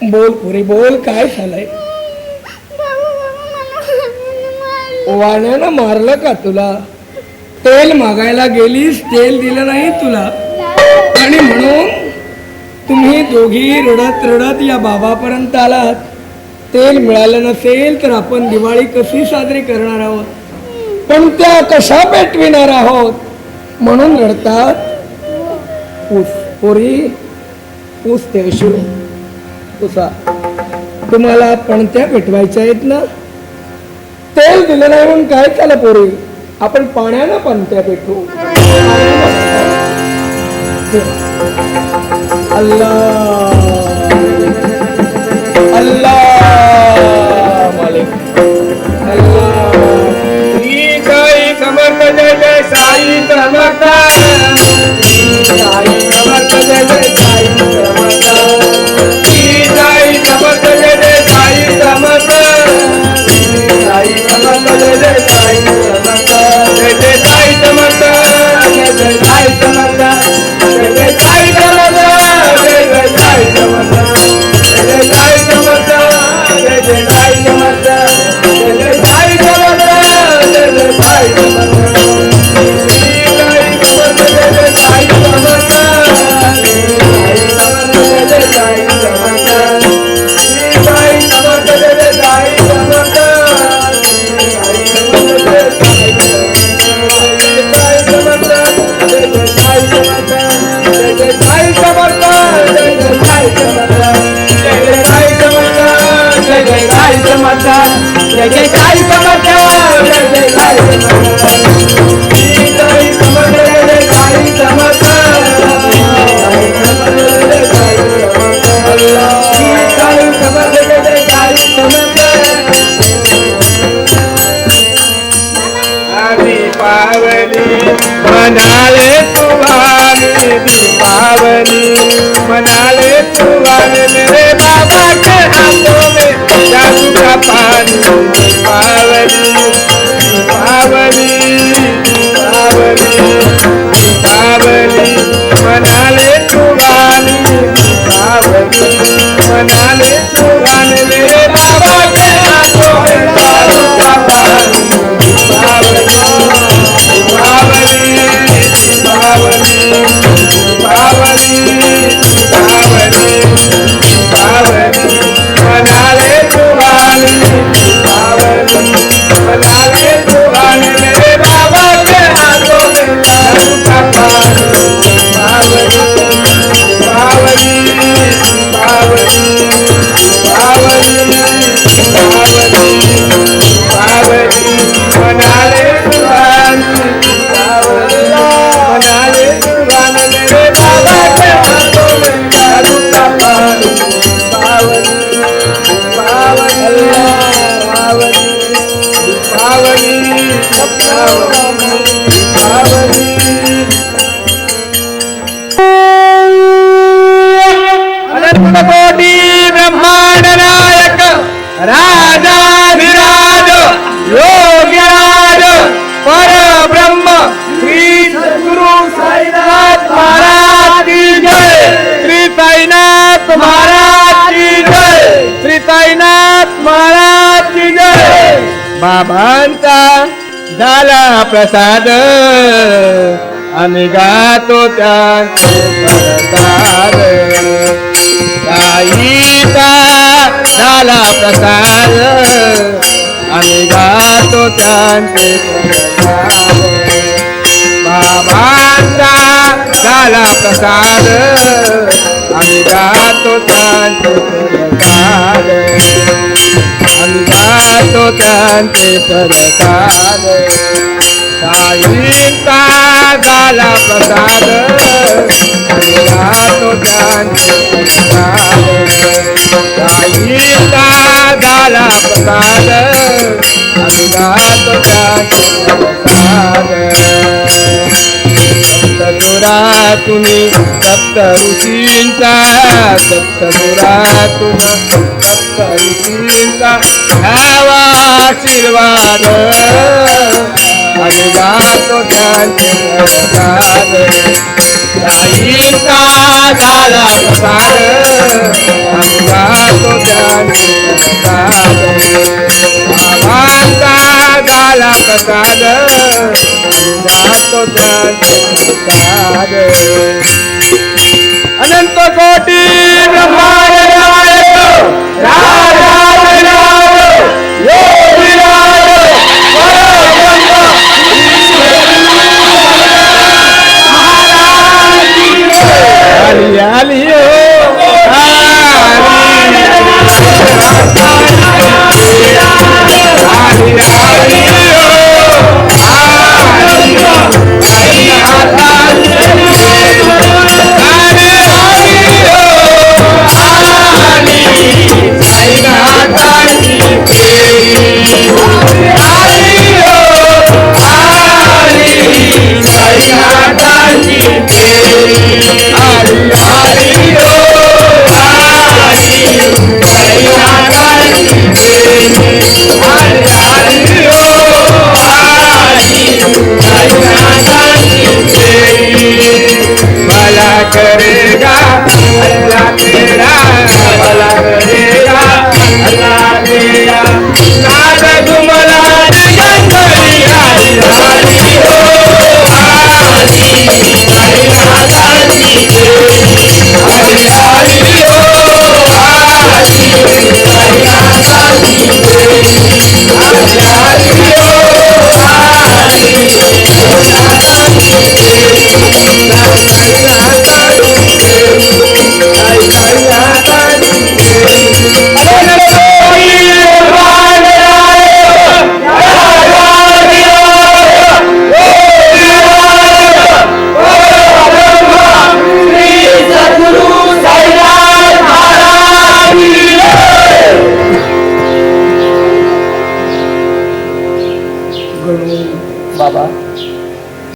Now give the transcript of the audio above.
बोल पुरी बोल, काय झालंय? वाण्यानं मारलं का तुला? तेल मागायला गेलीस, तेल दिलं नाही तुला, आणि म्हणून तुम्ही दोघी रडत रडत या बाबापर्यंत आलात. तेल मिळालं नसेल तर आपण दिवाळी कशी साजरी करणार आहोत, पण त्या कशा पेटविणार आहोत म्हणून रडतात. ऊस पोरी, ऊस तेवशी उसा, तुम्हाला पणत्या पेटवायच्या आहेत ना? तेल दिलं नाही म्हणून काय झालं पोरी, आपण पाण्यानं पणत्या पेटवू. अल्लाह अल्लाह मालिक अल्लाह. श्री साई समर्थ जय जय साई समर्थ. साई समर्थ जय जय साई समर्थ. श्री साई समर्थ जय जय साई समर्थ. साई समर्थ जय जय साई समर्थ. जय जय साई समर्थ. जय जय साई समर्थ. जय जय साई समर्थ. जय जय साई समर्थ. जय जय साई समर्थ. जय जय साई समर्थ. जय जय साई समर्थ. जय जय साई समर्थ. श्री साई समर्थ जय जय साई समर्थ. जय जय साई समर्थ. श्री साई समर्थ जय जय साई समर्थ. जय जय साई समर्थ. जय जय साई समर्थ. श्री साई समर्थ जय जय साई समर्थ. श्री साई समर्थ जय जय साई समर्थ. दीपावली मनाले तुम्हारी, दीपावली मनाले तुम्हारे, मेरे बाबा के हाथों में जादू का पानी. दीपावली दीपावली दीपावली दीपावली मनाले तुम्हारी, दीपावली मनाले तुम्हारे, मेरे बाबा के हाथों में जादू का पानी. दीपावली दीपावली दीपावली दीपावली दीपावली दीपावली मनाले तुम्हारी, दीपावली मनाले तुम्हारे, मेरे बाबा के हाथों में जादू का पानी. दीपावली दीपावली दीपावली दीपावली दीपावली दीपावली मनाले तुम्हारी, दीपावली मनाले तुम्हारे, मेरे बाबा के हाथों में जादू का पानी. दीपावली दीपावली दीपावली दीपावली. अनंत कोटी ब्रह्मांड नायक राजाधिराज योगीराज परब्रह्म श्री सद्गुरु साईनाथ महाराज की जय. श्री साईनाथ महाराज की जय. श्री साईनाथ महाराज की जय. बाबांचा झाला प्रसाद, आम्ही गातो त्यांचे प्रसाद. साईचा झाला प्रसाद, आम्ही गातो त्यांचे प्रसाद. बाबांचा झाला प्रसाद, आम्ही गातो त्यांचे प्रसाद. आम्ही गातो त्यांचे प्रसाद. साईंचा झाला प्रसाद, आम्ही गातो त्यांचे प्रसाद. साईंचा झाला प्रसाद, आम्ही गातो त्यांचे प्रसाद. सप्तसुरातून सप्त ऋषींचा, सप्तसुरातून सप्त ऋषींचा घ्यावा आशीर्वाद. आम्ही गातो त्यांचे प्रसाद. साईंचा झाला प्रसाद, आम्ही गातो बाबांचा झाला प्रसाद जातो प्रसाद अनंत कोटी ब्रह्मांड नायक राजाधिराज योगीराज परब्रह्म आली आली हो भला करेगा अल्लाह तेरा भला करेगा अल्लाह तेरा नाद गुमला जगतरी हरि हरि हो हरि हरि हरि हरि हरि हो हरि हरि हरि हो गणू बाबा